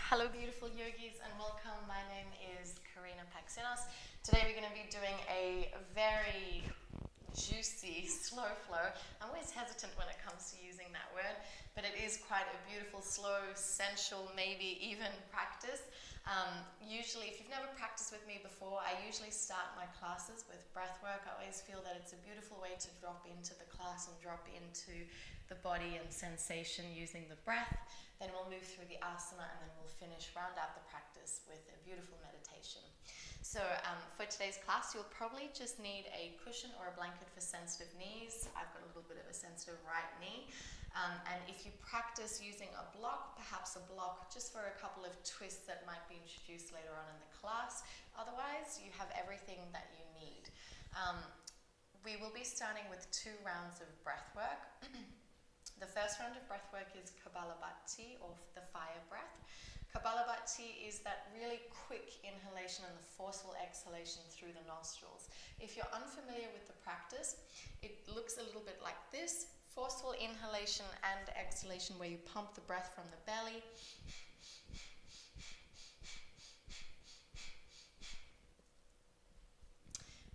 Hello beautiful yogis and welcome. My name is Karina Paxinos. Today we're going to be doing a very juicy slow flow. I'm always hesitant when it comes to using that word, but it is quite a beautiful, slow, sensual, maybe even practice. Usually, if you've never practiced with me before, I usually start my classes with breath work. I always feel that it's a beautiful way to drop into the class and drop into the body and sensation using the breath. Then we'll move through the asana and then we'll round out the practice with a beautiful meditation. So for today's class, you'll probably just need a cushion or a blanket for sensitive knees. I've got a little bit of a sensitive right knee. And if you practice using a block, perhaps a block just for a couple of twists that might be introduced later on in the class. Otherwise, you have everything that you need. We will be starting with 2 rounds of breath work. The first round of breath work is Kapalabhati, or the fire breath. Kapalabhati is that really quick inhalation and the forceful exhalation through the nostrils. If you're unfamiliar with the practice, it looks a little bit like this. Forceful inhalation and exhalation where you pump the breath from the belly.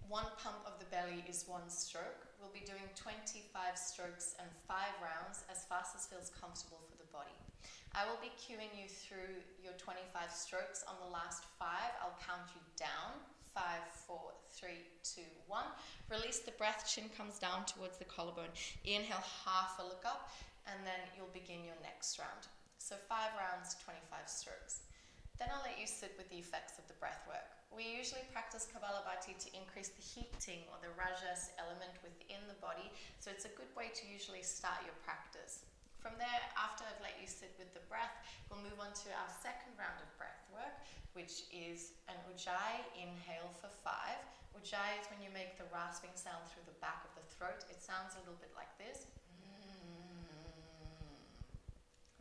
One pump of the belly is 1 stroke. We'll be doing 25 strokes and 5 rounds as fast as feels comfortable for the body. I will be cueing you through your 25 strokes. On the last 5, I'll count you down. 5, 4, 3, 2, 1. Release the breath, chin comes down towards the collarbone. Inhale, half a look up, and then you'll begin your next round. So 5 rounds, 25 strokes. Then I'll let you sit with the effects of the breath work. We usually practice Kapalabhati to increase the heating or the rajas element within the body, so it's a good way to usually start your practice. From there, after I've let you sit with the breath, we'll move on to our second round of breath work, which is an Ujjayi inhale for 5. Ujjayi is when you make the rasping sound through the back of the throat. It sounds a little bit like this.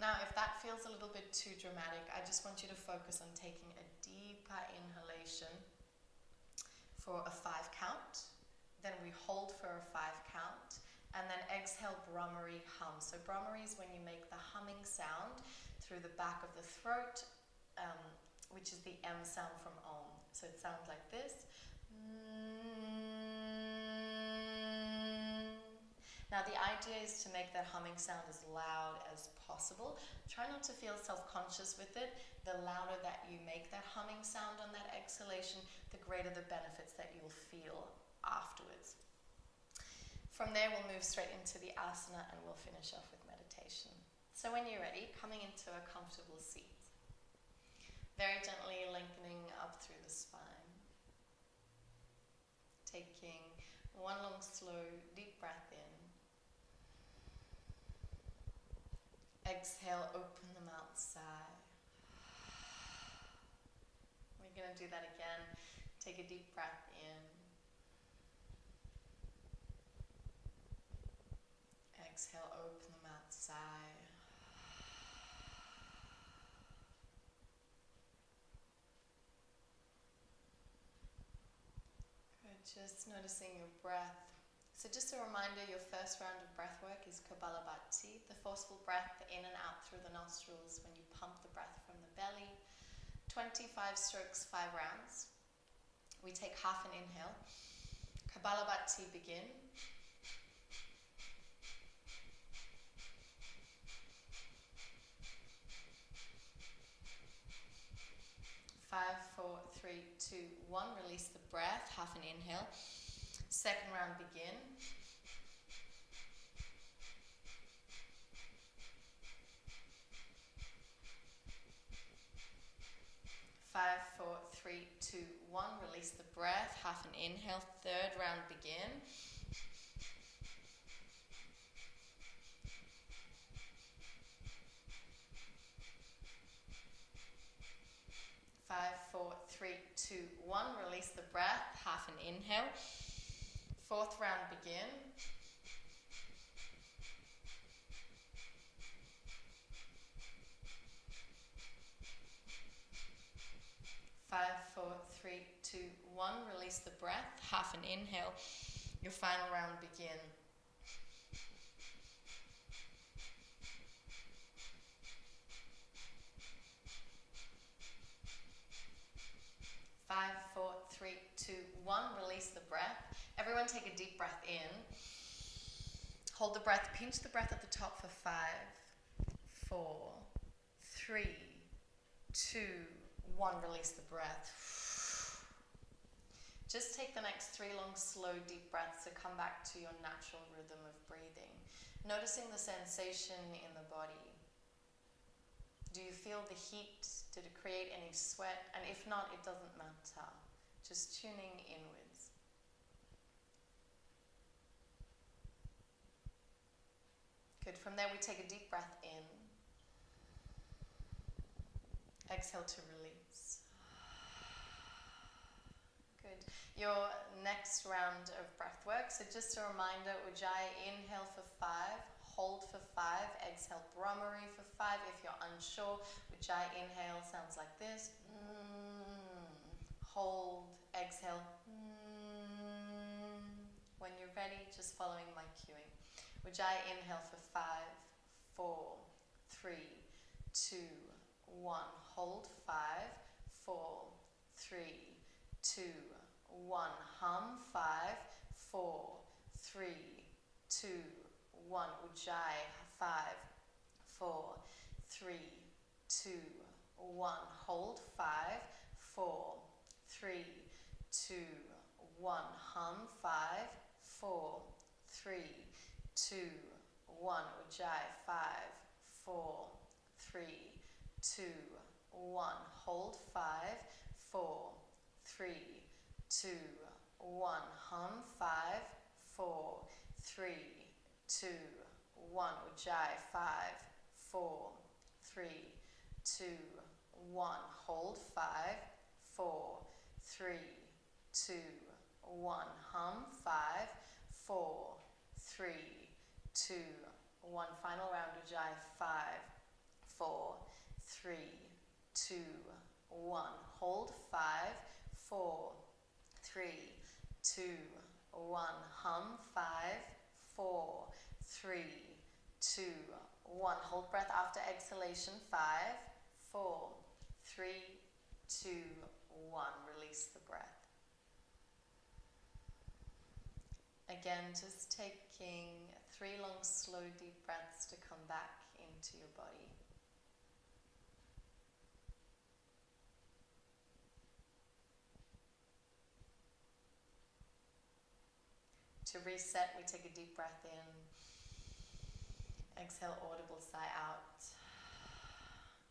Now, if that feels a little bit too dramatic, I just want you to focus on taking a deeper inhalation for a 5 count. Then we hold for a 5 count. And then exhale, Brahmari hum. So Brahmari is when you make the humming sound through the back of the throat, which is the M sound from Om. So it sounds like this. Now the idea is to make that humming sound as loud as possible. Try not to feel self-conscious with it. The louder that you make that humming sound on that exhalation, the greater the benefits that you'll feel afterwards. From there, we'll move straight into the asana and we'll finish off with meditation. So when you're ready, coming into a comfortable seat. Very gently lengthening up through the spine. Taking 1 long, slow, deep breath in. Exhale, open the mouth, sigh. We're going to do that again. Take a deep breath in. Exhale, open the mouth, sigh. Good, just noticing your breath. So just a reminder, your first round of breath work is Kapalabhati, the forceful breath in and out through the nostrils when you pump the breath from the belly. 25 strokes, 5 rounds. We take half an inhale. Kapalabhati begin. Five, 4, 3, 2, 1. Release the breath, half an inhale. Second round begin. Five, 4, 3, 2, 1. Release the breath, half an inhale. Third round begin. Five, 4, 3, 2, 1. Release the breath, half an inhale. Fourth round begin. Five, 4, 3, 2, 1. Release the breath, half an inhale. Your final round begin. release the breath. Everyone take a deep breath in. Hold the breath, pinch the breath at the top for 5, 4, 3, 2, 1. Release the breath. Just take the next 3 long, slow, deep breaths to come back to your natural rhythm of breathing. Noticing the sensation in the body. Do you feel the heat? Did it create any sweat? And if not, it doesn't matter. Just tuning inwards. Good. From there, we take a deep breath in. Exhale to release. Good. Your next round of breath work. So just a reminder, Ujjayi, inhale for 5, hold for 5, exhale Brahmari for 5. If you're unsure, Ujjayi inhale sounds like this. Hold, exhale. When you're ready, just following my cueing. Ujjayi inhale for 5, 4, 3, 2, 1. Hold 5, 4, 3, 2, 1. Hum 5, 4, 3, 2, 1. Ujjayi 5, 4, 3, 2, 1. Hold 5, 4, 3, 2, 1. Hum 5, 4, 3, 2, 1. Ujjayi 5, 4, 3, 2, 1. Hold 5, 4, 3, 2, 1. Hum 5, 4, 3, 2, 1. Ujjayi 5, 4, 3, 2, 1. Hold 5, 4, 3, 2, 1. Hum 5, 4, 3, 2, 1. Final round. Ujjayi 5, 4, 3, 2, 1. Hold 5, 4, 3, 2, 1. Hum 5, 4, 3, 2, 1. Hold breath after exhalation. 5, 4, 3, 2, 1. Release the breath. Again, just taking 3 long, slow, deep breaths to come back into your body. To reset, we take a deep breath in. Exhale, audible sigh out.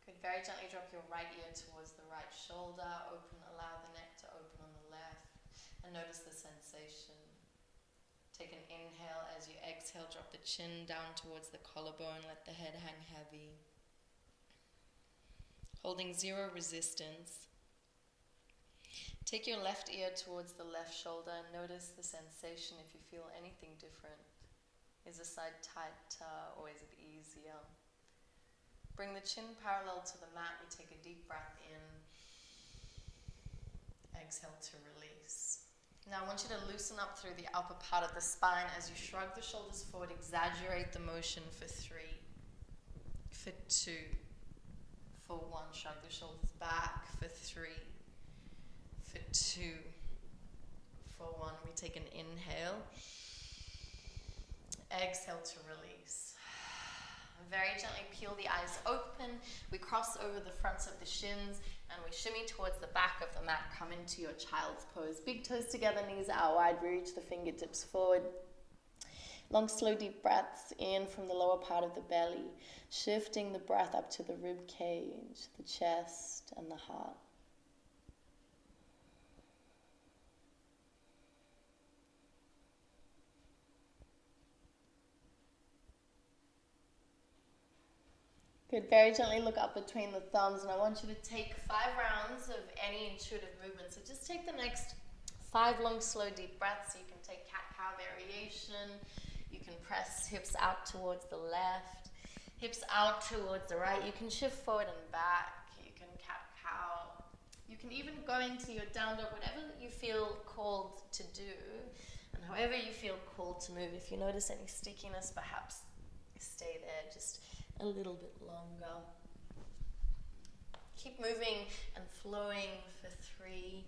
Good. Very gently drop your right ear towards the right shoulder. Allow the neck to open on the left. And notice the sensation. Take an inhale. As you exhale, drop the chin down towards the collarbone. Let the head hang heavy. Holding 0 resistance. Take your left ear towards the left shoulder and notice the sensation if you feel anything different. Is the side tighter or is it easier? Bring the chin parallel to the mat. We take a deep breath in. Exhale to release. Now I want you to loosen up through the upper part of the spine as you shrug the shoulders forward. Exaggerate the motion for 3, for 2, for 1. Shrug the shoulders back for 3, for 2, for 1. We take an inhale. Exhale to release. Very gently peel the eyes open. We cross over the fronts of the shins and we shimmy towards the back of the mat. Come into your child's pose. Big toes together, knees out wide. Reach the fingertips forward. Long, slow, deep breaths in from the lower part of the belly. Shifting the breath up to the rib cage, the chest, and the heart. Good. Very gently look up between the thumbs, and I want you to take 5 rounds of any intuitive movement. So just take the next 5 long, slow, deep breaths. You can take cat-cow variation. You can press hips out towards the left, hips out towards the right. You can shift forward and back. You can cat-cow. You can even go into your down dog, whatever you feel called to do, and however you feel called to move. If you notice any stickiness, perhaps stay there just a little bit longer. Keep moving and flowing for 3,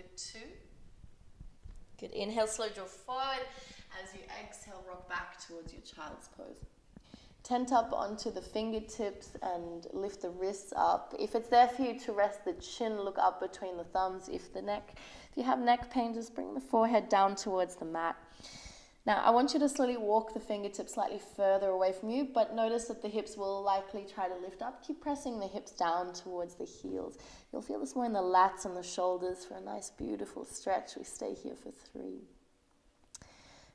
for 2. Good. Inhale, slow draw forward. As you exhale, rock back towards your child's pose. Tent up onto the fingertips and lift the wrists up. If it's there for you to rest the chin, look up between the thumbs. If you have neck pain, just bring the forehead down towards the mat. Now, I want you to slowly walk the fingertips slightly further away from you, but notice that the hips will likely try to lift up. Keep pressing the hips down towards the heels. You'll feel this more in the lats and the shoulders for a nice, beautiful stretch. We stay here for 3.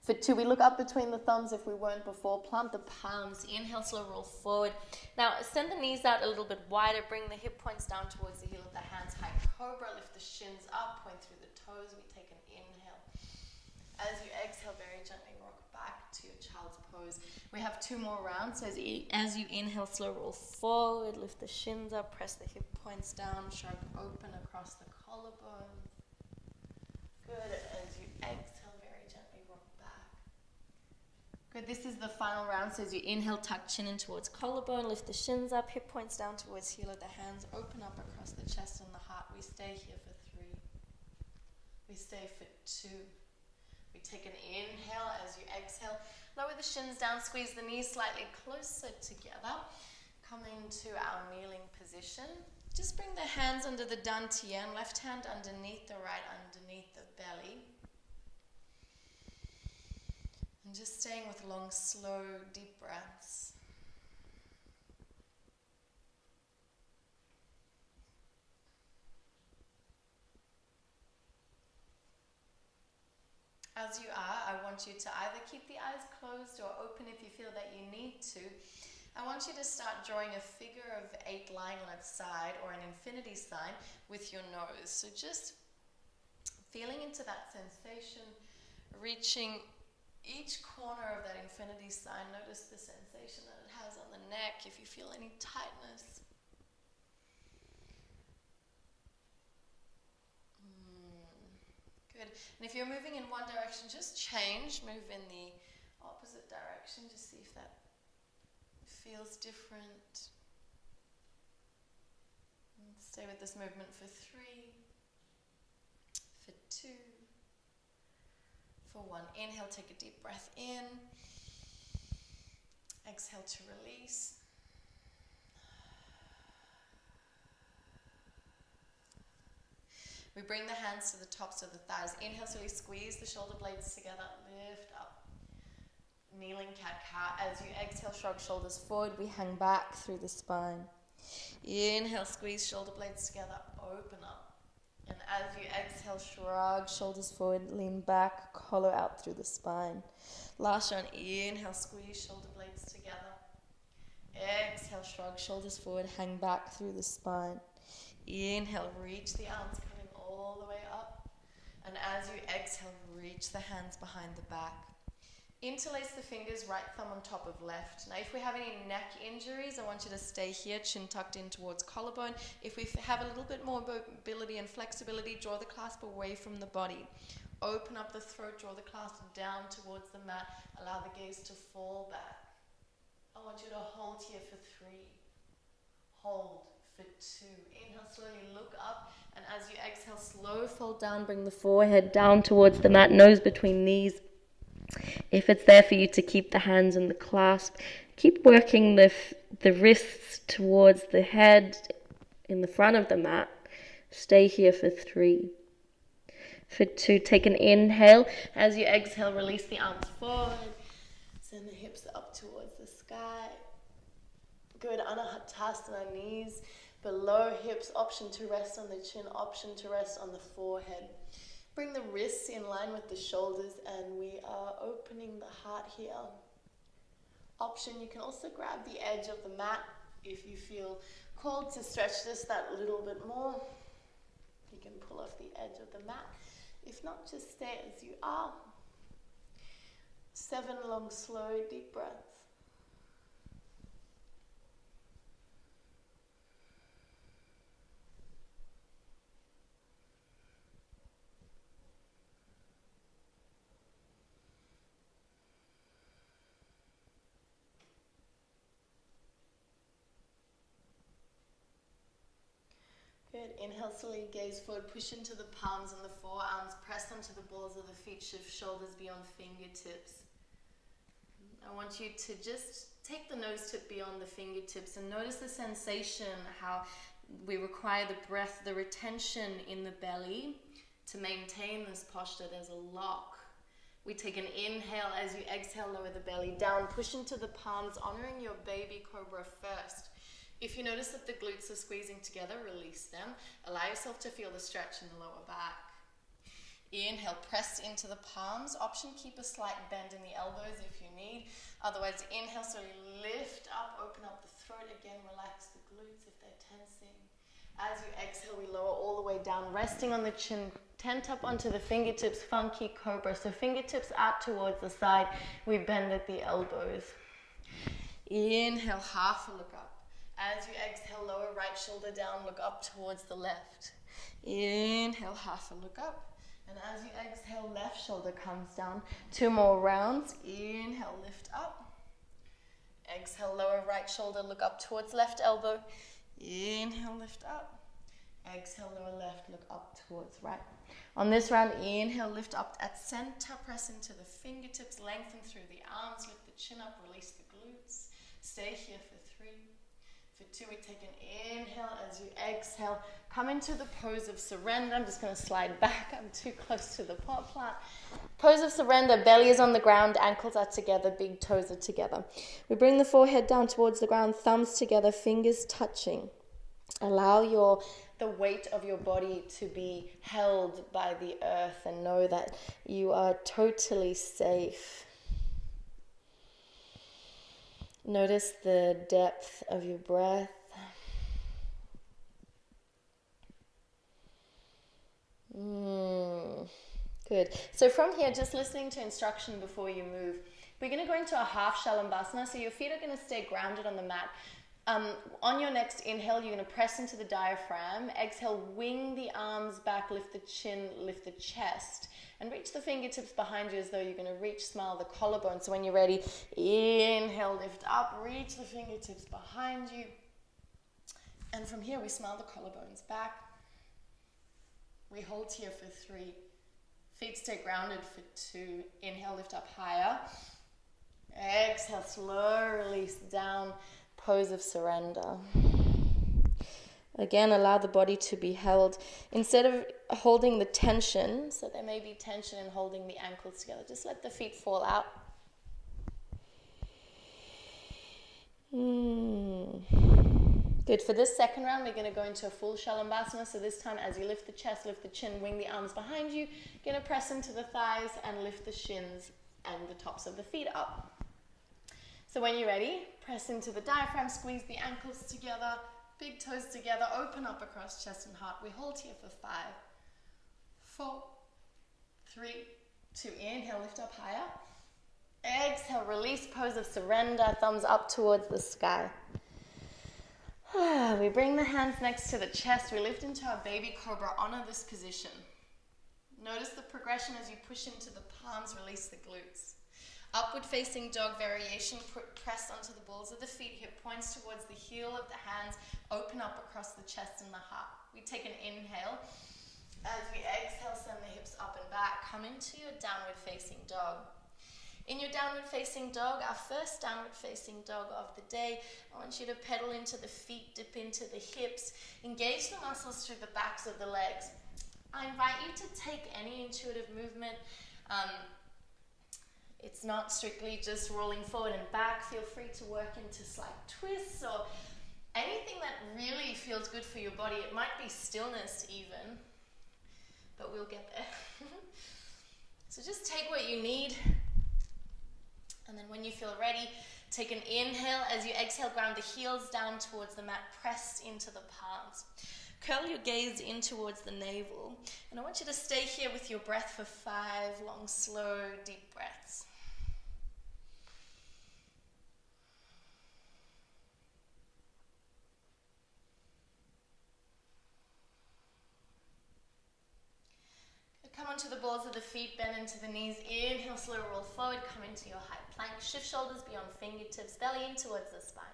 For 2, we look up between the thumbs if we weren't before. Plant the palms. Inhale, slow roll forward. Now, send the knees out a little bit wider. Bring the hip points down towards the heel of the hands. High cobra. Lift the shins up. Point through the toes. We take an inhale. As you exhale, very gently rock back to your child's pose. We have 2 more rounds. So as you inhale, slow roll forward. Lift the shins up. Press the hip points down. Shrug open across the collarbone. Good. As you exhale, very gently rock back. Good. This is the final round. So as you inhale, tuck chin in towards collarbone. Lift the shins up. Hip points down towards heel of the hands. Open up across the chest and the heart. We stay here for 3. We stay for 2. We take an inhale. As you exhale, lower the shins down, squeeze the knees slightly closer together. Coming to our kneeling position. Just bring the hands under the dantian, left hand underneath the right, underneath the belly. And just staying with long, slow, deep breaths. As you are, I want you to either keep the eyes closed or open if you feel that you need to. I want you to start drawing a figure of 8 lying on its side or an infinity sign with your nose. So just feeling into that sensation, reaching each corner of that infinity sign. Notice the sensation that it has on the neck if you feel any tightness. Good. And if you're moving in one direction, just change. Move in the opposite direction. Just see if that feels different. And stay with this movement for 3, for 2, for 1. Inhale, take a deep breath in. Exhale to release. We bring the hands to the tops of the thighs. Inhale, so we squeeze the shoulder blades together. Lift up. Kneeling cat-cow. As you exhale, shrug shoulders forward. We hang back through the spine. Inhale, squeeze shoulder blades together. Open up. And as you exhale, shrug shoulders forward. Lean back. Hollow out through the spine. Last one. Inhale, squeeze shoulder blades together. Exhale, shrug shoulders forward. Hang back through the spine. Inhale, reach the arms coming all the way up. And as you exhale, reach the hands behind the back. Interlace the fingers, right thumb on top of left. Now, if we have any neck injuries, I want you to stay here, chin tucked in towards collarbone. If we have a little bit more mobility and flexibility, draw the clasp away from the body. Open up the throat, draw the clasp down towards the mat. Allow the gaze to fall back. I want you to hold here for 3. Hold for 2. Inhale, slowly look up. And as you exhale, slow fold down. Bring the forehead down towards the mat, nose between knees. If it's there for you to keep the hands in the clasp, keep working the wrists towards the head in the front of the mat. Stay here for 3. For 2, take an inhale. As you exhale, release the arms forward. Send the hips up towards the sky. Good. Anahatasana, knees below hips. Option to rest on the chin. Option to rest on the forehead. Bring the wrists in line with the shoulders, and we are opening the heart here. Option, you can also grab the edge of the mat if you feel called to stretch this that little bit more. You can pull off the edge of the mat. If not, just stay as you are. 7 long, slow, deep breaths. Good. Inhale, slowly gaze forward, push into the palms and the forearms, press onto the balls of the feet, shift shoulders beyond fingertips. I want you to just take the nose tip beyond the fingertips and notice the sensation, how we require the breath, the retention in the belly to maintain this posture. There's a lock. We take an inhale. As you exhale, lower the belly down, push into the palms, honoring your baby cobra first. If you notice that the glutes are squeezing together, release them. Allow yourself to feel the stretch in the lower back. Inhale, press into the palms. Option, keep a slight bend in the elbows if you need. Otherwise, inhale, slowly lift up, open up the throat again, relax the glutes if they're tensing. As you exhale, we lower all the way down, resting on the chin, tent up onto the fingertips, funky cobra. So fingertips out towards the side, we bend at the elbows. Inhale, half a look up. As you exhale, lower right shoulder down, look up towards the left. Inhale, half a look up. And as you exhale, left shoulder comes down. 2 more rounds. Inhale, lift up. Exhale, lower right shoulder, look up towards left elbow. Inhale, lift up. Exhale, lower left, look up towards right. On this round, inhale, lift up at center, press into the fingertips, lengthen through the arms, lift the chin up, release the glutes. Stay here for 3. For 2, we take an inhale. As you exhale, come into the pose of surrender. I'm just going to slide back. I'm too close to the pot plant. Pose of surrender. Belly is on the ground. Ankles are together. Big toes are together. We bring the forehead down towards the ground. Thumbs together. Fingers touching. Allow the weight of your body to be held by the earth and know that you are totally safe. Notice the depth of your breath. Good. So from here, just listening to instruction before you move, we're going to go into a half Shalambhasana. So your feet are going to stay grounded on the mat. On your next inhale, you're going to press into the diaphragm. Exhale, wing the arms back, lift the chin, lift the chest. And reach the fingertips behind you as though you're going to reach, smile the collarbone. So when you're ready, inhale, lift up, reach the fingertips behind you. And from here, we smile the collarbones back. We hold here for 3. Feet stay grounded for 2. Inhale, lift up higher. Exhale, slow release down, pose of surrender. Again, allow the body to be held. Instead of holding the tension, so there may be tension in holding the ankles together, just let the feet fall out. Good. For this second round, we're going to go into a full Shalambhasana. So this time, as you lift the chest, lift the chin, wing the arms behind you, you're going to press into the thighs and lift the shins and the tops of the feet up. So when you're ready, press into the diaphragm, squeeze the ankles together, big toes together, open up across chest and heart. We hold here for 5, 4, 3, 2. Inhale, lift up higher. Exhale, release, pose of surrender, thumbs up towards the sky. We bring the hands next to the chest. We lift into our baby cobra. Honor this position. Notice the progression as you push into the palms, release the glutes. Upward facing dog variation, press onto the balls of the feet, hip points towards the heel of the hands, open up across the chest and the heart. We take an inhale. As we exhale, send the hips up and back. Come into your downward facing dog. In your downward facing dog, our first downward facing dog of the day, I want you to pedal into the feet, dip into the hips, engage the muscles through the backs of the legs. I invite you to take any intuitive movement. It's not strictly just rolling forward and back. Feel free to work into slight twists or anything that really feels good for your body. It might be stillness even, but we'll get there. So just take what you need. And then when you feel ready, take an inhale. As you exhale, ground the heels down towards the mat, pressed into the palms. Curl your gaze in towards the navel. And I want you to stay here with your breath for 5 long, slow, deep breaths. Come onto the balls of the feet, bend into the knees. Inhale, slow roll forward. Come into your high plank. Shift shoulders beyond fingertips, belly in towards the spine.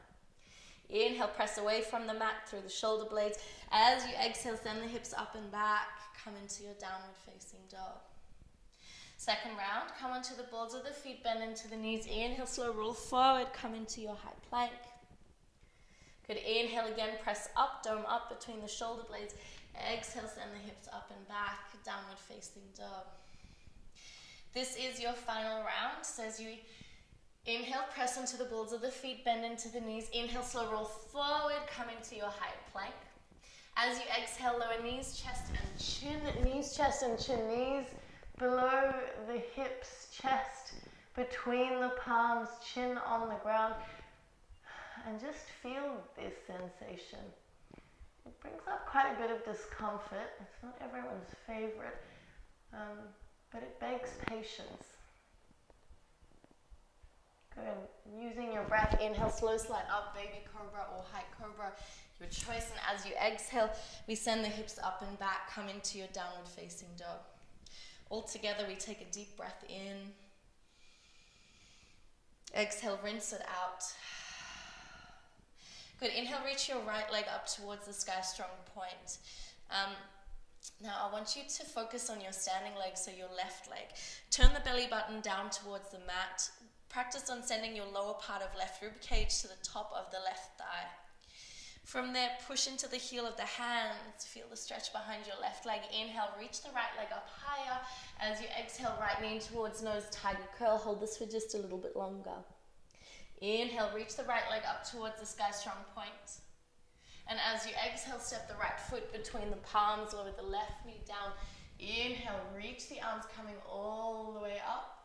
Inhale, press away from the mat through the shoulder blades. As you exhale, send the hips up and back. Come into your downward facing dog. Second round, come onto the balls of the feet, bend into the knees. Inhale, slow roll forward, come into your high plank. Good, inhale again, press up, dome up between the shoulder blades. Exhale, send the hips up and back, downward facing dog. This is your final round. So as you inhale, press into the balls of the feet, bend into the knees. Inhale, slow roll forward, come into your high plank. As you exhale, lower knees, chest and chin, knees, chest and chin, knees below the hips, chest between the palms, chin on the ground. And just feel this sensation. It brings up quite a bit of discomfort. It's not everyone's favorite, but it begs patience. Good. Using your breath, inhale, slow slide up, baby cobra or high cobra, your choice. And as you exhale, we send the hips up and back, come into your downward facing dog. All together, we take a deep breath in. Exhale, rinse it out. Good, inhale, reach your right leg up towards the sky, strong point. Now I want you to focus on your standing leg, so your left leg. Turn the belly button down towards the mat. Practice on sending your lower part of left rib cage to the top of the left thigh. From there, push into the heel of the hands. Feel the stretch behind your left leg. Inhale, reach the right leg up higher. As you exhale, right knee towards nose, tiger curl. Hold this for just a little bit longer. Inhale, reach the right leg up towards the sky, strong point. And as you exhale, step the right foot between the palms, lower the left knee down. Inhale, reach the arms coming all the way up.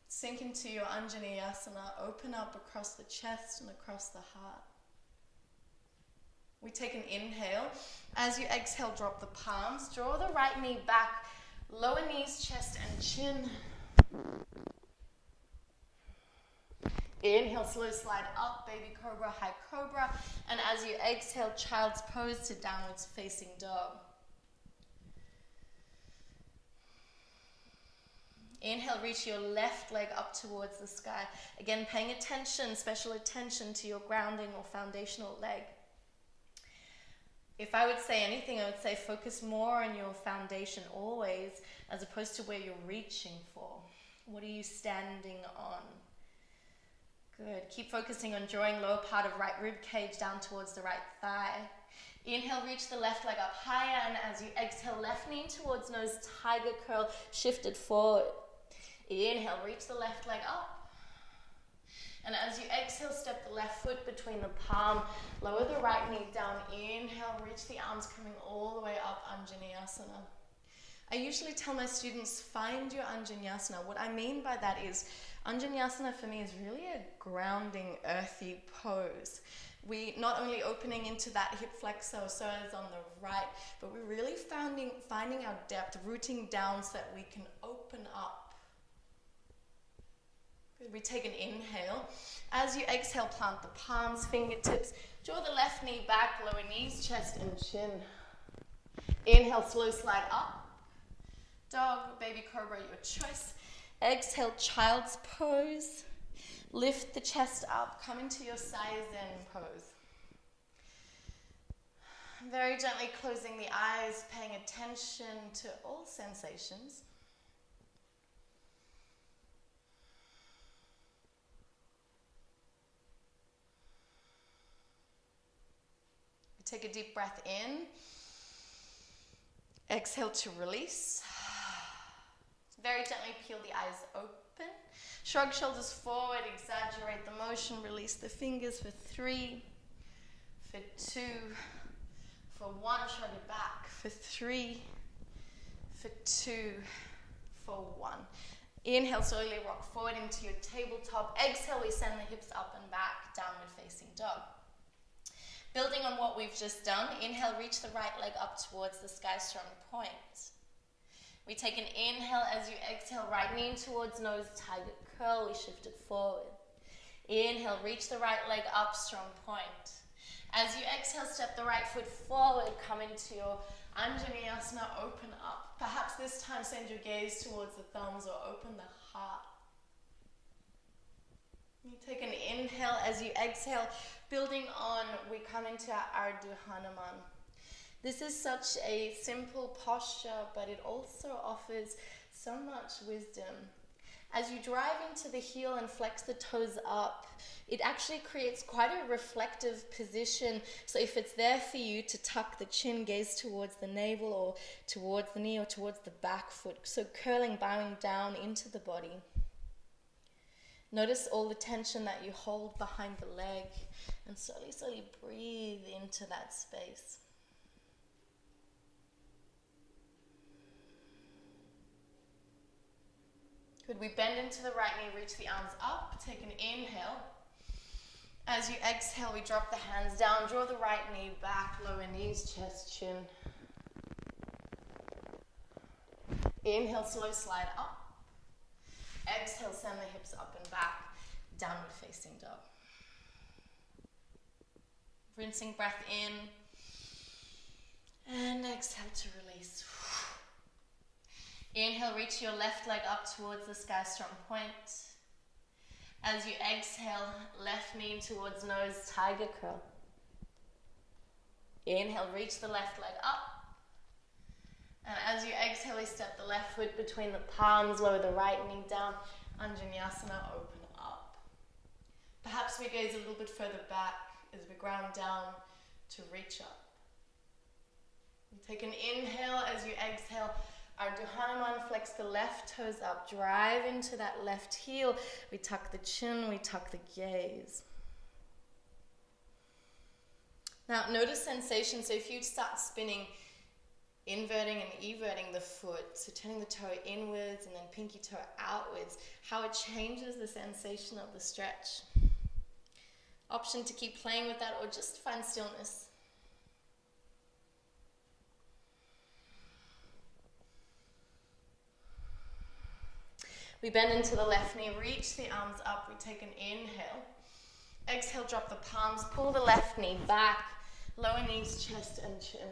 Sink into your Anjaneyasana, open up across the chest and across the heart. We take an inhale. As you exhale, drop the palms, draw the right knee back, lower knees, chest and chin. Inhale, slow slide up, baby cobra, high cobra. And as you exhale, child's pose to downwards facing dog. Inhale, reach your left leg up towards the sky. Again, paying attention, special attention to your grounding or foundational leg. If I would say anything, I would say focus more on your foundation always, as opposed to where you're reaching for. What are you standing on? Good. Keep focusing on drawing lower part of right rib cage down towards the right thigh. Inhale, reach the left leg up higher, and as you exhale, left knee towards nose, tiger curl, shifted forward. Inhale, reach the left leg up. And as you exhale, step the left foot between the palm, lower the right knee down. Inhale, reach the arms coming all the way up, Anjaneyasana. I usually tell my students, find your Anjaneyasana. What I mean by that is, Anjaneyasana for me is really a grounding, earthy pose. We not only opening into that hip flexor or psoas on the right, but we're really finding our depth, rooting down so that we can open up. We take an inhale. As you exhale, plant the palms, fingertips, draw the left knee back, lower knees, chest and chin. Inhale, slow slide up. Dog, baby cobra, your choice. Exhale, child's pose. Lift the chest up, come into your Sai Zen pose. Very gently closing the eyes, paying attention to all sensations. Take a deep breath in. Exhale to release. Very gently peel the eyes open. Shrug shoulders forward, exaggerate the motion, release the fingers for 3, for 2, for 1, shrug it back, for 3, for 2, for 1. Inhale, slowly rock forward into your tabletop. Exhale, we send the hips up and back, downward facing dog. Building on what we've just done, inhale, reach the right leg up towards the sky, strong point. We take an inhale. As you exhale, right knee towards nose, tiger curl, we shift it forward. Inhale, reach the right leg up, strong point. As you exhale, step the right foot forward, come into your Anjaneyasana, open up. Perhaps this time send your gaze towards the thumbs or open the heart. You take an inhale. As you exhale, building on, we come into our Ardha Hanuman. This is such a simple posture, but it also offers so much wisdom. As you drive into the heel and flex the toes up, it actually creates quite a reflective position. So if it's there for you to tuck the chin, gaze towards the navel or towards the knee or towards the back foot. So curling, bowing down into the body. Notice all the tension that you hold behind the leg and slowly, slowly breathe into that space. Good, we bend into the right knee, reach the arms up, take an inhale. As you exhale, we drop the hands down, draw the right knee back, lower knees, chest, chin. Inhale, slow slide up. Exhale, send the hips up and back, downward facing dog. Rinsing breath in, and exhale to release. Inhale, reach your left leg up towards the sky, strong point. As you exhale, left knee towards nose, tiger curl. Inhale, reach the left leg up. And as you exhale, we step the left foot between the palms, lower the right knee down, Anjaneyasana, open up. Perhaps we gaze a little bit further back as we ground down to reach up. You take an inhale. As you exhale, Ardha Hanuman, flex the left toes up, drive into that left heel. We tuck the chin, we tuck the gaze. Now notice sensation. So if you start spinning, inverting and everting the foot, so turning the toe inwards and then pinky toe outwards, how it changes the sensation of the stretch. Option to keep playing with that or just find stillness. We bend into the left knee, reach the arms up, we take an inhale. Exhale, drop the palms, pull the left knee back, lower knees, chest and chin.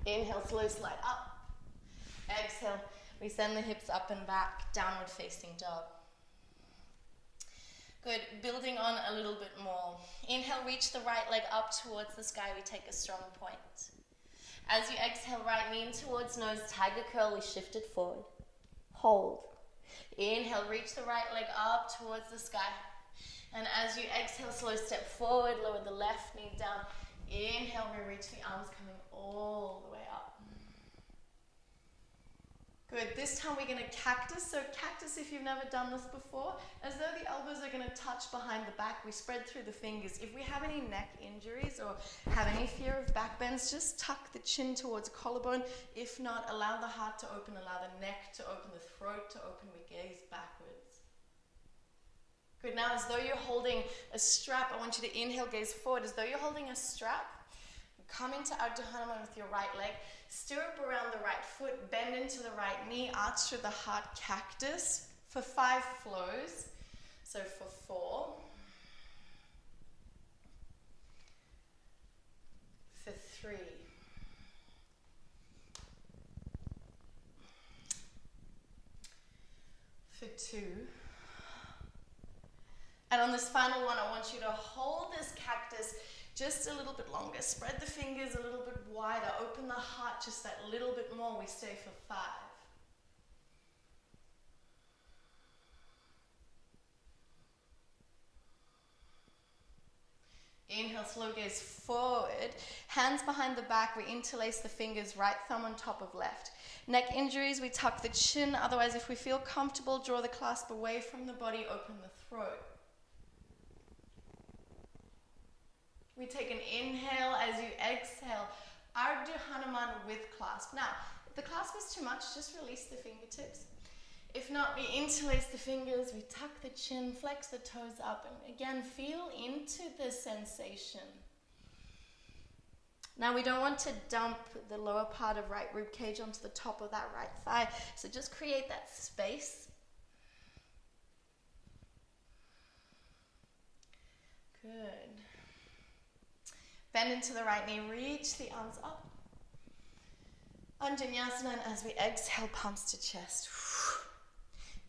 Inhale, slow slide up. Exhale, we send the hips up and back, downward facing dog. Good, building on a little bit more. Inhale, reach the right leg up towards the sky, we take a strong point. As you exhale, right knee in towards nose, tiger curl, we shift it forward. Hold. Inhale, reach the right leg up towards the sky. And as you exhale, slow step forward, lower the left knee down. Inhale, we reach the arms coming all the way up. Good, this time we're going to cactus. So cactus, if you've never done this before, as though the elbows are going to touch behind the back, we spread through the fingers. If we have any neck injuries or have any fear of back bends, just tuck the chin towards collarbone. If not, allow the heart to open, allow the neck to open, the throat to open. We gaze backwards. Good, now as though you're holding a strap, I want you to inhale, gaze forward. As though you're holding a strap, come into Ardha Hanuman with your right leg. Stirrup around the right foot, bend into the right knee, arch through the heart, cactus for 5 flows. So for 4, for 3, for 2, and on this final one, I want you to hold this cactus just a little bit longer. Spread the fingers a little bit wider. Open the heart just that little bit more. We stay for 5. Inhale, slow gaze forward. Hands behind the back. We interlace the fingers, right thumb on top of left. Neck injuries, we tuck the chin. Otherwise, if we feel comfortable, draw the clasp away from the body, open the throat. We take an inhale. As you exhale, Ardha Hanuman with clasp. Now, if the clasp is too much, just release the fingertips. If not, we interlace the fingers, we tuck the chin, flex the toes up, and again, feel into the sensation. Now, we don't want to dump the lower part of right rib cage onto the top of that right thigh, so just create that space. Good. Bend into the right knee, reach the arms up. Anjaneyasana, and as we exhale, palms to chest.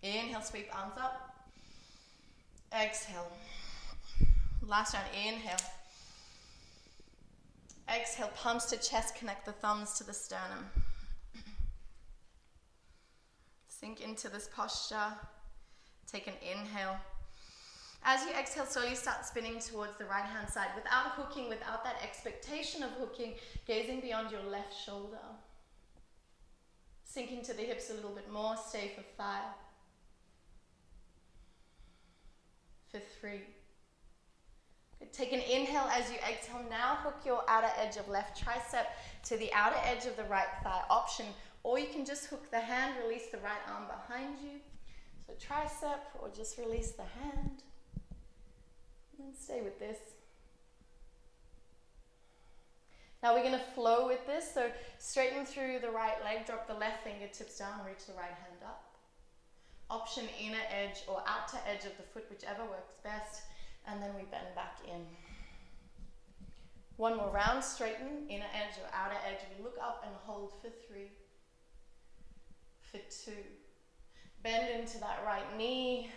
Inhale, sweep arms up. Exhale. Last round, inhale. Exhale, palms to chest, connect the thumbs to the sternum. Sink into this posture. Take an inhale. As you exhale, slowly start spinning towards the right hand side without hooking, without that expectation of hooking, gazing beyond your left shoulder. Sink into the hips a little bit more. Stay for 5. For 3. Good. Take an inhale as you exhale. Now hook your outer edge of left tricep to the outer edge of the right thigh. Option, or you can just hook the hand, release the right arm behind you. So tricep, or just release the hand. And stay with this. Now we're going to flow with this. So straighten through the right leg, drop the left fingertips down, reach the right hand up. Option, inner edge or outer edge of the foot, whichever works best. And then we bend back in. One more round, straighten, inner edge or outer edge. We look up and hold for 3. For 2. Bend into that right knee.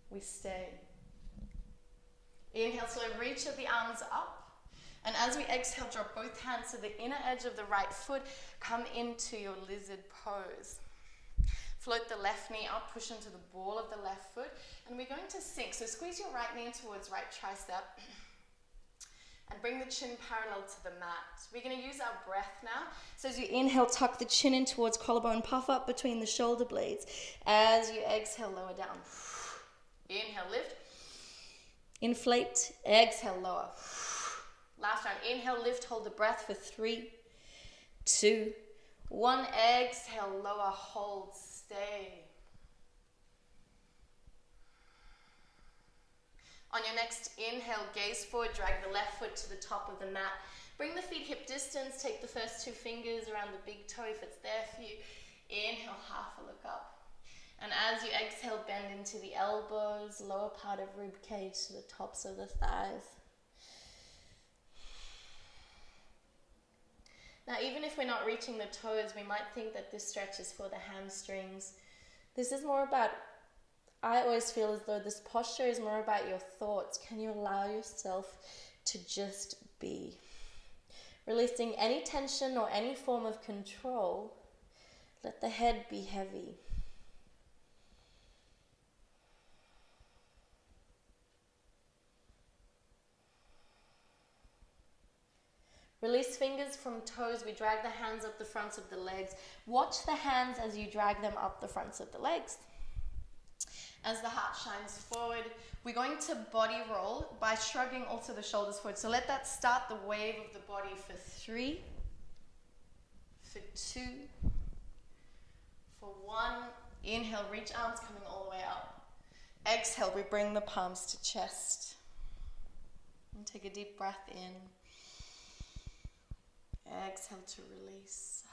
We stay. Inhale, slowly reach of the arms up. And as we exhale, drop both hands to the inner edge of the right foot. Come into your lizard pose. Float the left knee up, push into the ball of the left foot. And we're going to sink. So squeeze your right knee towards right tricep. And bring the chin parallel to the mat. We're going to use our breath now. So as you inhale, tuck the chin in towards collarbone, puff up between the shoulder blades. As you exhale, lower down. Inhale, lift. Inflate, exhale, lower. Last round, inhale, lift, hold the breath for 3, 2, 1. Exhale, lower, hold, stay. On your next inhale, gaze forward, drag the left foot to the top of the mat. Bring the feet hip distance, take the first 2 fingers around the big toe if it's there for you. Inhale, half a look up. And as you exhale, bend into the elbows, lower part of rib cage to the tops of the thighs. Now, even if we're not reaching the toes, we might think that this stretch is for the hamstrings. This is more about, I always feel as though this posture is more about your thoughts. Can you allow yourself to just be? Releasing any tension or any form of control. Let the head be heavy. Release fingers from toes. We drag the hands up the fronts of the legs. Watch the hands as you drag them up the fronts of the legs. As the heart shines forward, we're going to body roll by shrugging also the shoulders forward. So let that start the wave of the body for 3, for 2, for 1. Inhale, reach arms coming all the way up. Exhale, we bring the palms to chest. And take a deep breath in. Exhale to release.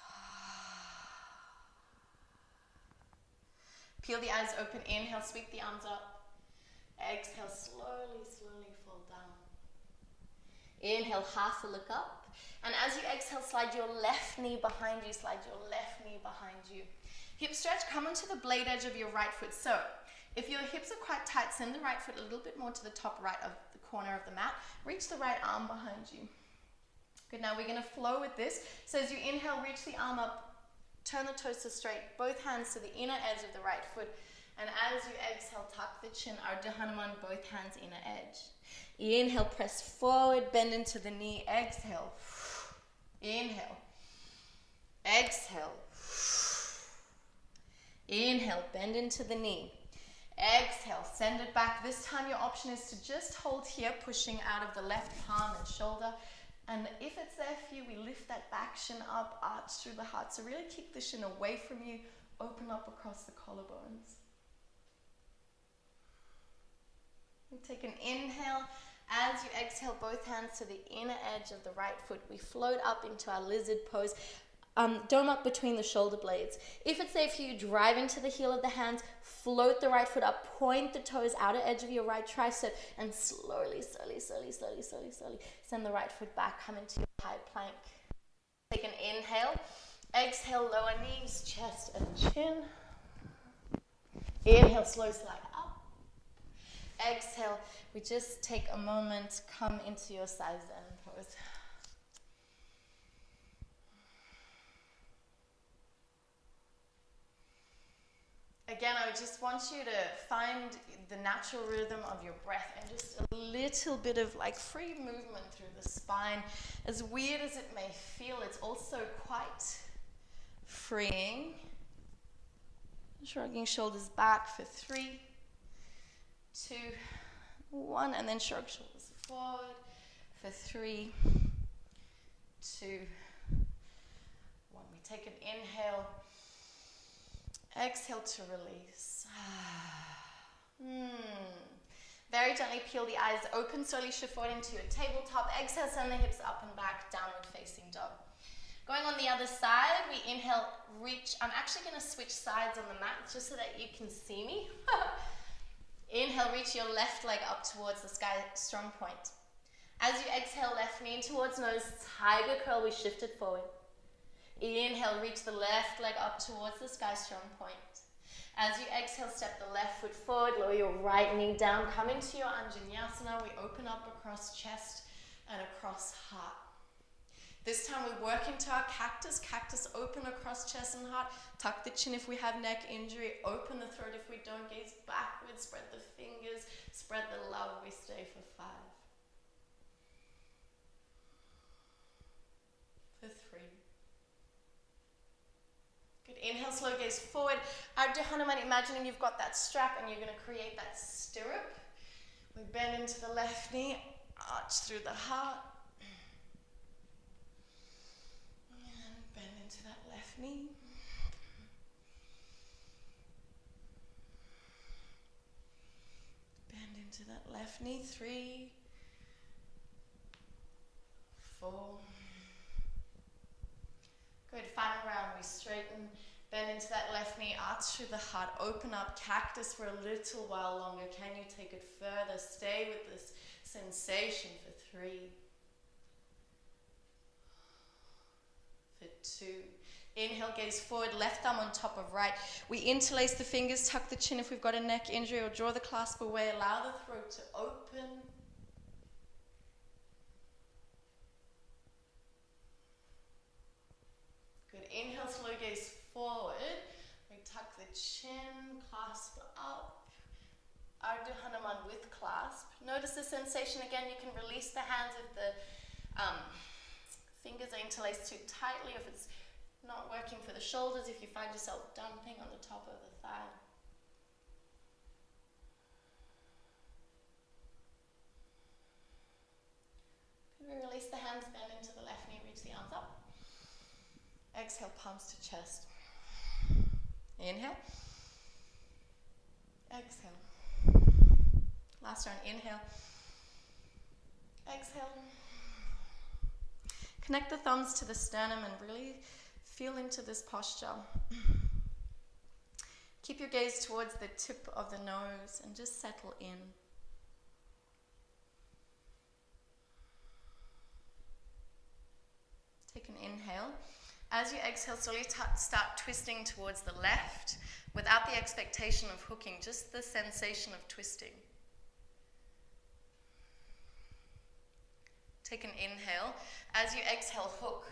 Peel the eyes open. Inhale, sweep the arms up. Exhale, slowly, slowly fall down. Inhale, half a look up. And as you exhale, slide your left knee behind you. Slide your left knee behind you. Hip stretch, come onto the blade edge of your right foot. So, if your hips are quite tight, send the right foot a little bit more to the top right of the corner of the mat. Reach the right arm behind you. Good, now we're going to flow with this. So as you inhale, reach the arm up, turn the toes to straight, both hands to the inner edge of the right foot. And as you exhale, tuck the chin, Ardha Hanuman, both hands inner edge. Inhale, press forward, bend into the knee, exhale. Inhale. Exhale. Inhale, bend into the knee. Exhale, send it back. This time your option is to just hold here, pushing out of the left palm and shoulder. And if it's there for you, we lift that back shin up, arch through the heart. So really keep the shin away from you, open up across the collarbones. We take an inhale. As you exhale, both hands to the inner edge of the right foot. We float up into our lizard pose. Dome up between the shoulder blades. If it's there for you, drive into the heel of the hands, float the right foot up, point the toes, outer edge of your right tricep, and slowly, slowly, slowly, slowly, slowly, slowly send the right foot back, come into your high plank. Take an inhale, exhale, lower knees, chest and chin. Inhale, slow slide up. Exhale, we just take a moment, come into your side zen pose. Again, I just want you to find the natural rhythm of your breath and just a little bit of like free movement through the spine. As weird as it may feel, it's also quite freeing. Shrugging shoulders back for 3, 2, 1, and then shrug shoulders forward for 3, 2, 1. We take an inhale. Exhale to release. Very gently peel the eyes open, slowly shift forward into your tabletop. Exhale, send the hips up and back, downward facing dog. Going on the other side, we inhale, reach. I'm actually going to switch sides on the mat just so that you can see me. Inhale, reach your left leg up towards the sky, strong point. As you exhale, left knee in towards nose, tiger curl, we shift it forward. Inhale, reach the left leg up towards the sky, strong point. As you exhale, step the left foot forward, lower your right knee down, come into your Anjaneyasana. We open up across chest and across heart. This time we work into our cactus. Cactus open across chest and heart. Tuck the chin if we have neck injury. Open the throat if we don't. Gaze backwards. Spread the fingers. Spread the love. We stay for 5. For 3. Good. Inhale, slow gaze forward. Ardha Hanuman, imagining you've got that strap and you're going to create that stirrup. We bend into the left knee. Arch through the heart. Bend into that left knee. Bend into that left knee. 3, 4. Good. Final round. We straighten. Bend into that left knee. Arch through the heart. Open up. Cactus for a little while longer. Can you take it further? Stay with this sensation for 3. For 2. Inhale, gaze forward, left thumb on top of right. We interlace the fingers, tuck the chin if we've got a neck injury, or draw the clasp away. Allow the throat to open. Good. Inhale, slow gaze forward. We tuck the chin, clasp up. Ardha Hanuman with clasp. Notice the sensation again. You can release the hands if the fingers are interlaced too tightly, if it's not working for the shoulders, if you find yourself dumping on the top of the thigh. Can we release the hands, bend into the left knee, reach the arms up. Exhale, palms to chest. Inhale. Exhale. Last round, inhale. Exhale. Connect the thumbs to the sternum and really feel into this posture. Keep your gaze towards the tip of the nose and just settle in. Take an inhale. As you exhale, slowly start twisting towards the left without the expectation of hooking, just the sensation of twisting. Take an inhale. As you exhale, hook.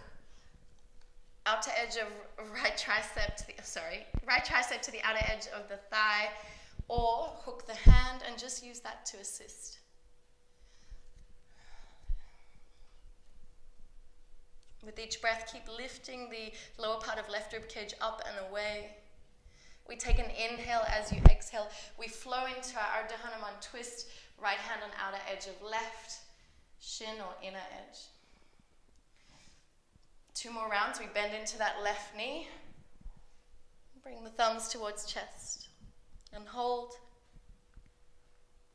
Outer edge of right tricep to the outer edge of the thigh, or hook the hand and just use that to assist. With each breath, keep lifting the lower part of left rib cage up and away. We take an inhale. As you exhale, we flow into our Ardha Hanuman twist, right hand on outer edge of left, shin or inner edge. 2 more rounds. We bend into that left knee. Bring the thumbs towards chest and hold.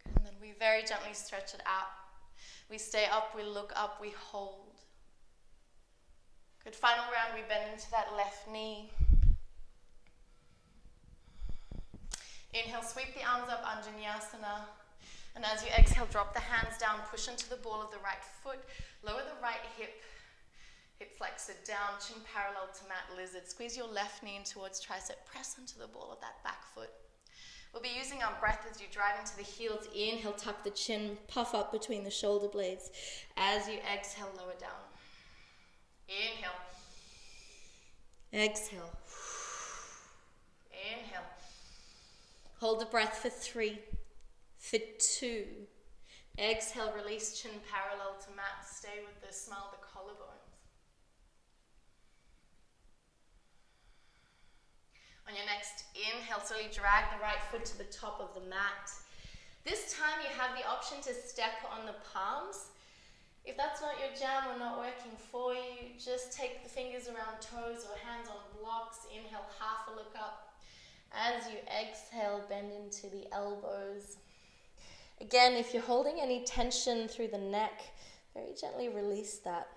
And then we very gently stretch it out. We stay up, we look up, we hold. Good. Final round. We bend into that left knee. Inhale, sweep the arms up, Anjaneyasana. And as you exhale, drop the hands down, push into the ball of the right foot, lower the right hip flexor down, chin parallel to mat, lizard. Squeeze your left knee in towards tricep, press into the ball of that back foot. We'll be using our breath as you drive into the heels. Inhale, tuck the chin, puff up between the shoulder blades. As you exhale, lower down. Inhale. Exhale. Inhale. Hold the breath for 3, for 2. Exhale, release chin parallel to mat. Stay with the smile, the collarbones. On your next inhale, slowly drag the right foot to the top of the mat. This time you have the option to step on the palms. If that's not your jam or not working for you, just take the fingers around toes or hands on blocks. Inhale, half a look up. As you exhale, bend into the elbows. Again, if you're holding any tension through the neck, very gently release that.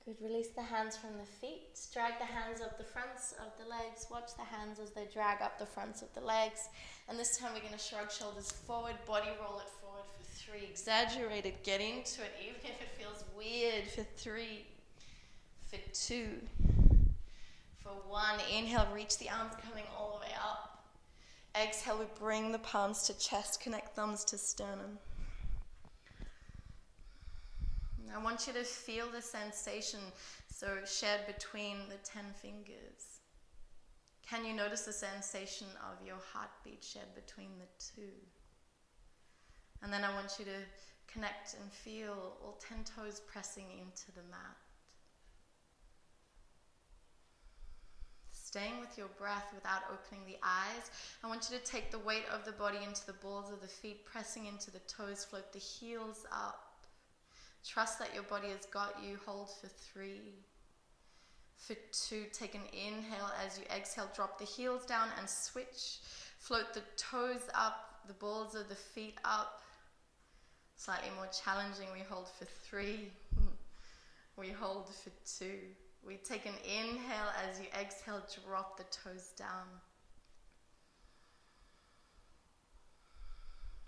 Good, release the hands from the feet, drag the hands up the fronts of the legs, watch the hands as they drag up the fronts of the legs, and this time we're going to shrug shoulders forward, body roll it forward for 3, exaggerate it, get into it, even if it feels weird, for 3, for 2, for 1, inhale, reach the arms coming all the way up, exhale, we bring the palms to chest, connect thumbs to sternum. I want you to feel the sensation shared between the 10 fingers. Can you notice the sensation of your heartbeat shared between the 2? And then I want you to connect and feel all 10 toes pressing into the mat. Staying with your breath without opening the eyes. I want you to take the weight of the body into the balls of the feet, pressing into the toes, float the heels up. Trust that your body has got you. Hold for 3. For 2, take an inhale. As you exhale, drop the heels down and switch. Float the toes up, the balls of the feet up. Slightly more challenging. We hold for 3. We hold for 2. We take an inhale. As you exhale, drop the toes down.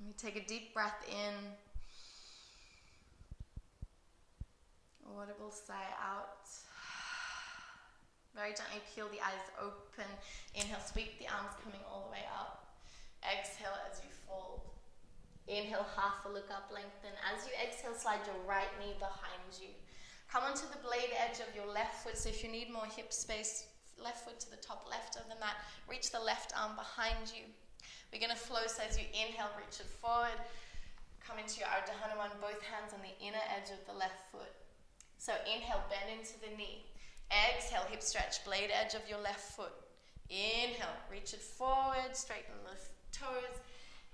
We take a deep breath in. Audible sigh out. Very gently peel the eyes open. Inhale, sweep the arms coming all the way up. Exhale as you fold. Inhale, half a look up, lengthen. As you exhale, slide your right knee behind you. Come onto the blade edge of your left foot. So if you need more hip space, left foot to the top left of the mat. Reach the left arm behind you. We're going to flow, so as you inhale, reach it forward. Come into your Ardha Hanuman, both hands on the inner edge of the left foot. So inhale, bend into the knee. Exhale, hip stretch, blade edge of your left foot. Inhale, reach it forward, straighten the toes.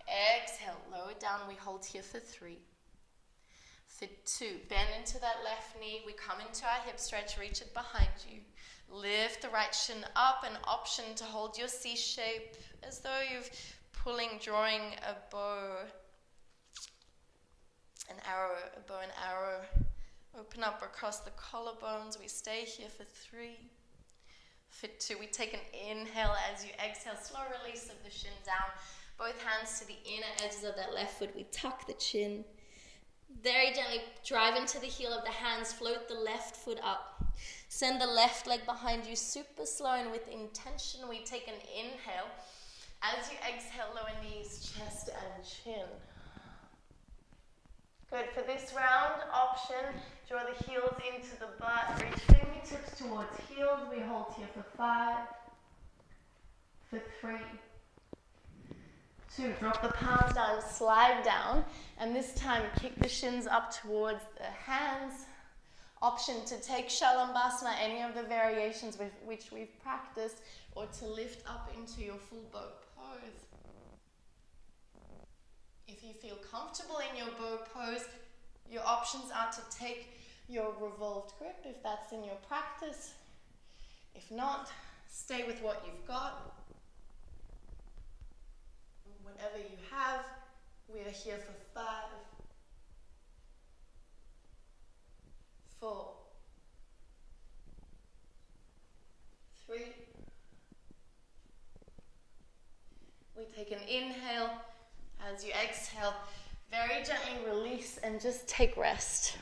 Exhale, lower down, we hold here for 3. For 2, bend into that left knee. We come into our hip stretch, reach it behind you. Lift the right shin up, an option to hold your C shape as though you're drawing a bow, a bow and arrow. Open up across the collarbones. We stay here for 3. For 2, we take an inhale. As you exhale, slow release of the shin down. Both hands to the inner edges of that left foot. We tuck the chin. Very gently drive into the heel of the hands. Float the left foot up. Send the left leg behind you. Super slow and with intention. We take an inhale. As you exhale, lower knees, chest and chin. Good. For this round, option, draw the heels into the butt, reach fingertips towards heels. We hold here for 5, for 3, 2. Drop the palms down, slide down, and this time kick the shins up towards the hands. Option to take Shalambhasana, any of the variations with which we've practiced, or to lift up into your full bow pose. If you feel comfortable in your bow pose, your options are to take your revolved grip if that's in your practice. If not, stay with what you've got. Whatever you have, we are here for 5, very gently release and just take rest.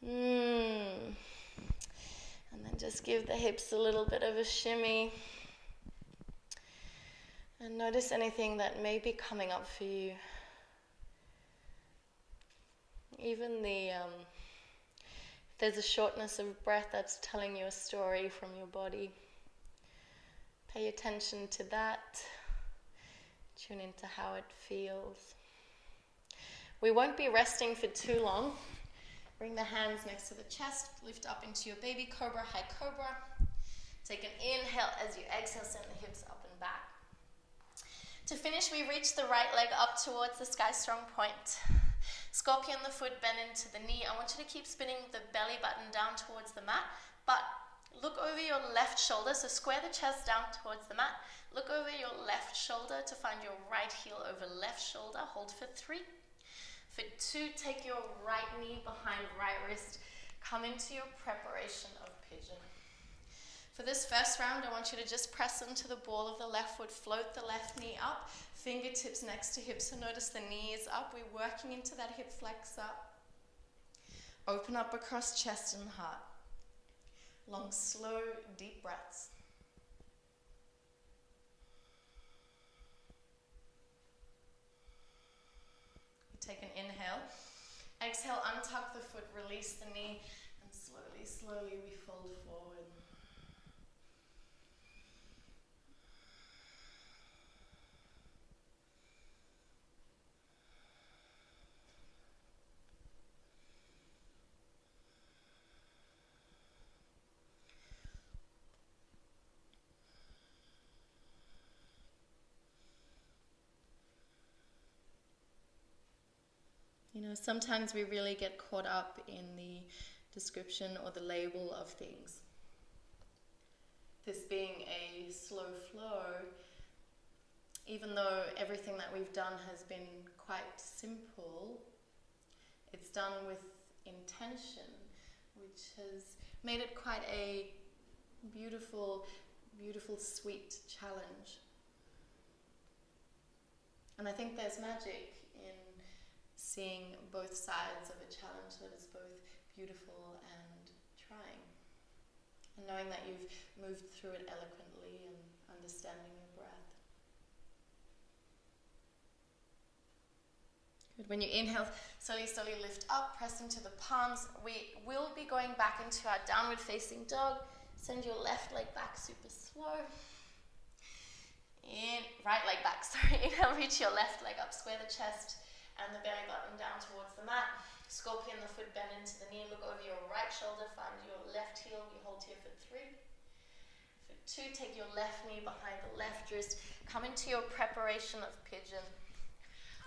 And then just give the hips a little bit of a shimmy. And notice anything that may be coming up for you. Even if there's a shortness of breath that's telling you a story from your body. Pay attention to that. Tune into how it feels. We won't be resting for too long. Bring the hands next to the chest. Lift up into your baby cobra, high cobra. Take an inhale as you exhale, send the hips up and back. To finish, we reach the right leg up towards the sky strong point. Scorpion the foot, bend into the knee. I want you to keep spinning the belly button down towards the mat, but look over your left shoulder, so square the chest down towards the mat. Look over your left shoulder to find your right heel over left shoulder. Hold for 3. For 2, take your right knee behind right wrist. Come into your preparation of pigeon. For this first round, I want you to just press into the ball of the left foot, float the left knee up, fingertips next to hips, so notice the knee is up. We're working into that hip flex up. Open up across chest and heart. Long, slow, deep breaths. Take an inhale. Exhale, untuck the foot, release the knee, and slowly, slowly we fold forward. You know, sometimes we really get caught up in the description or the label of things. This being a slow flow, even though everything that we've done has been quite simple, it's done with intention, which has made it quite a beautiful, beautiful, sweet challenge. And I think there's magic in seeing both sides of a challenge that is both beautiful and trying. And knowing that you've moved through it eloquently and understanding your breath. Good. When you inhale, slowly, slowly lift up, press into the palms. We will be going back into our downward facing dog. Send your left leg back super slow. Right leg back, sorry. Inhale, reach your left leg up, square the chest and the belly button down towards the mat. Scorpion the foot, bend into the knee, look over your right shoulder, find your left heel, we hold here for 3. For 2, take your left knee behind the left wrist, come into your preparation of pigeon.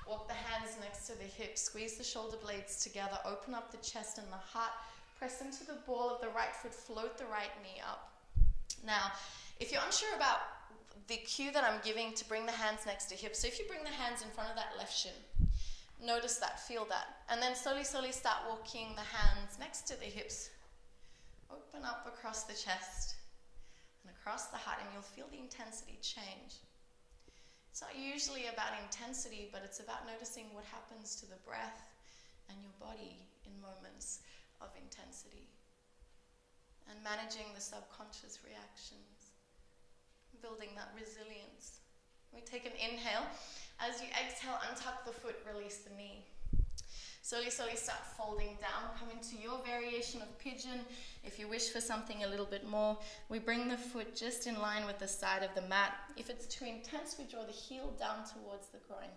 Walk the hands next to the hips, squeeze the shoulder blades together, open up the chest and the heart, press into the ball of the right foot, float the right knee up. Now, if you're unsure about the cue that I'm giving to bring the hands next to hips, so if you bring the hands in front of that left shin, notice that, feel that. And then slowly, slowly start walking the hands next to the hips. Open up across the chest and across the heart, and you'll feel the intensity change. It's not usually about intensity, but it's about noticing what happens to the breath and your body in moments of intensity. And managing the subconscious reactions, building that resilience. We take an inhale. As you exhale, untuck the foot, release the knee. Slowly, slowly start folding down. Come into your variation of pigeon. If you wish for something a little bit more, we bring the foot just in line with the side of the mat. If it's too intense, we draw the heel down towards the groin.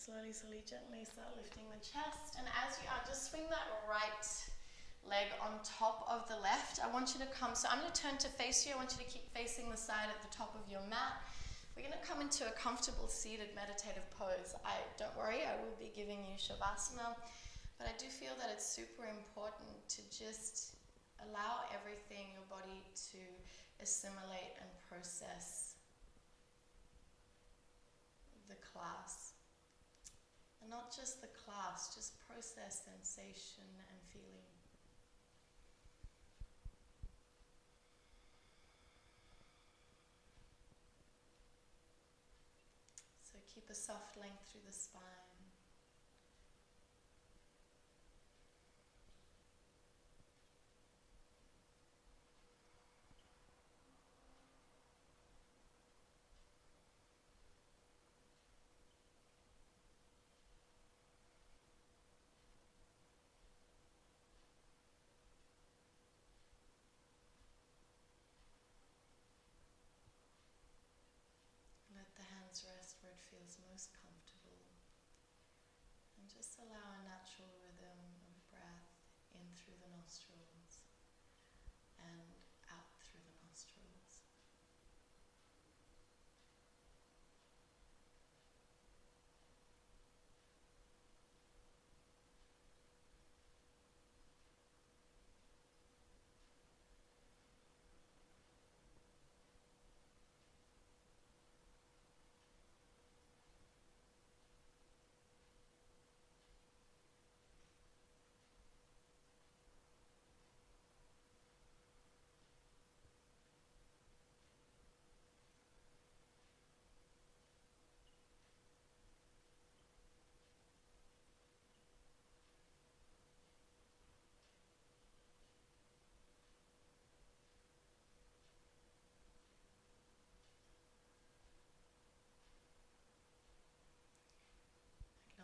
Slowly, slowly, gently start lifting the chest. And as you are, just swing that right leg on top of the left. I want you to come, so I'm going to turn to face you. I want you to keep facing the side at the top of your mat. We're going to come into a comfortable seated meditative pose. Don't worry, I will be giving you Shavasana, but I do feel that it's super important to just allow everything, your body, to assimilate and process the class. And not just the class, just process sensation and feeling. So keep a soft length through the spine. Let the hands rest where it feels most comfortable. And just allow a natural rhythm of breath in through the nostrils and out through the nostrils.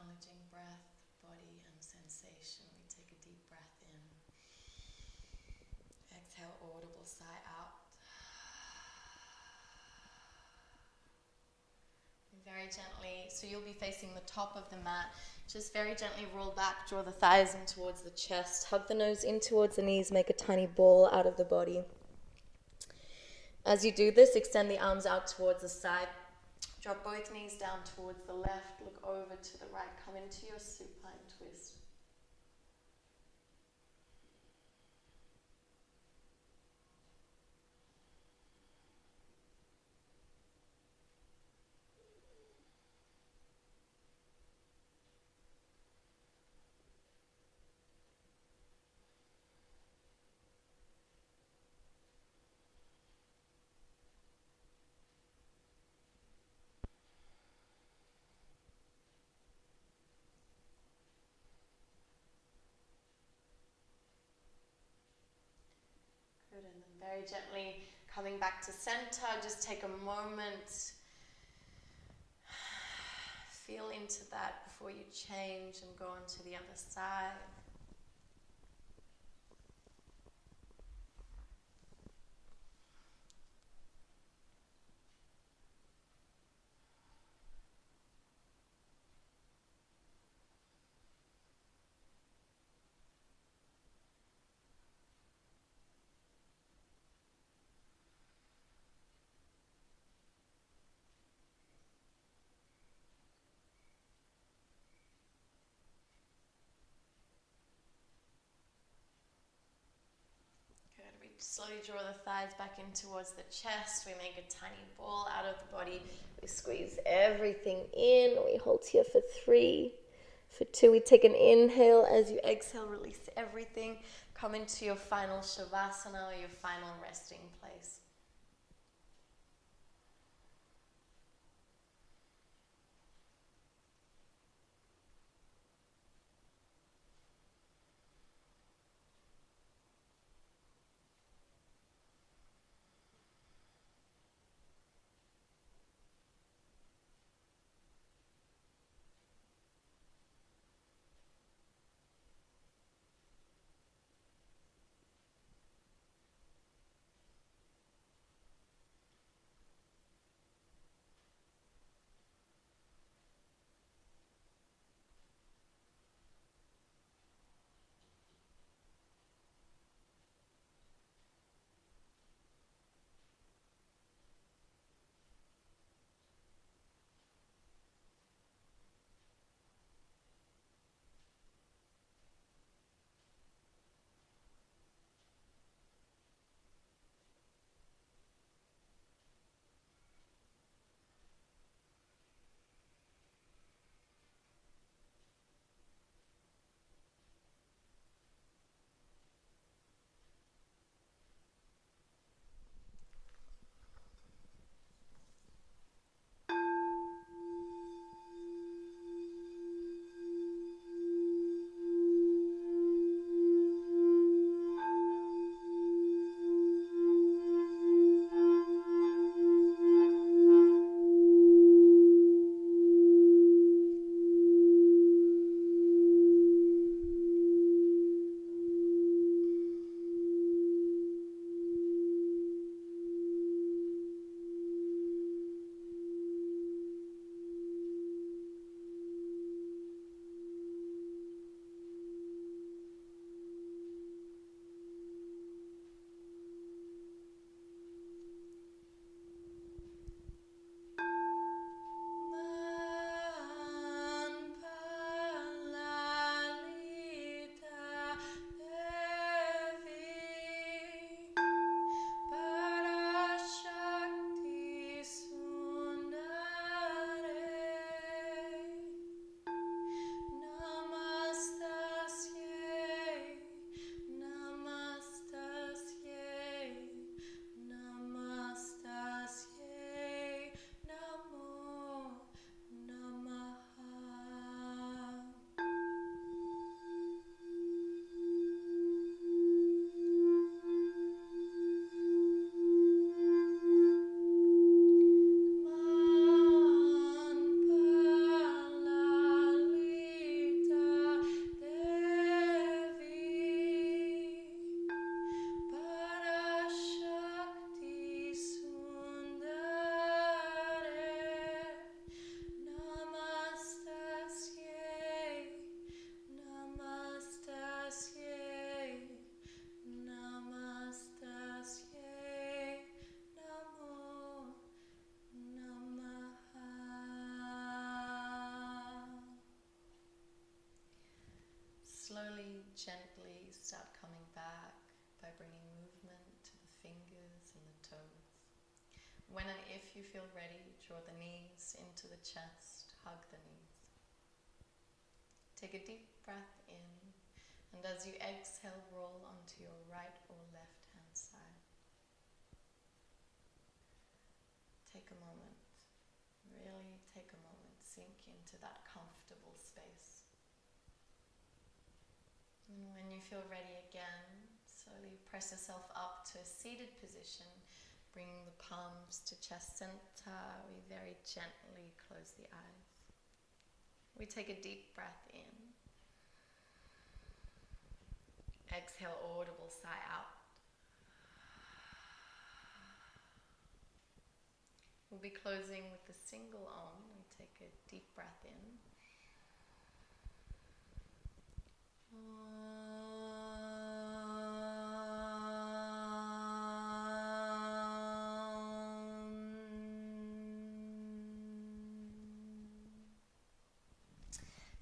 Acknowledging breath, body, and sensation. We take a deep breath in. Exhale, audible sigh out. And very gently, so you'll be facing the top of the mat. Just very gently roll back, draw the thighs in towards the chest, hug the nose in towards the knees, make a tiny ball out of the body. As you do this, extend the arms out towards the side. Drop both knees down towards the left, look over to the right, come into your supine twist. Good, and then very gently coming back to center, just take a moment, feel into that before you change and go on to the other side. We slowly draw the thighs back in towards the chest. We make a tiny ball out of the body. We squeeze everything in. We hold here for 3. For 2, we take an inhale. As you exhale, release everything. Come into your final Shavasana, or your final resting place. fingers and the toes. When and if you feel ready, draw the knees into the chest, hug the knees. Take a deep breath in, and as you exhale, roll onto your right or left hand side. Take a moment, really take a moment, sink into that comfortable space. And when you feel ready again, slowly press yourself up to a seated position. Bring the palms to chest center. We very gently close the eyes. We take a deep breath in. Exhale, audible sigh out. We'll be closing with a single Om. We take a deep breath in.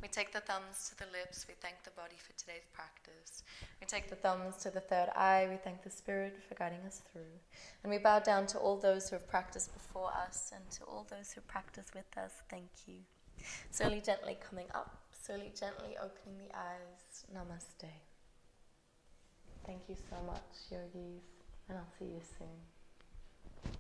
We take the thumbs to the lips, we thank the body for today's practice. We take the thumbs to the third eye, we thank the Spirit for guiding us through. And we bow down to all those who have practiced before us and to all those who practice with us, thank you. Slowly, gently coming up, slowly, gently opening the eyes. Namaste. Thank you so much, Yogis, and I'll see you soon.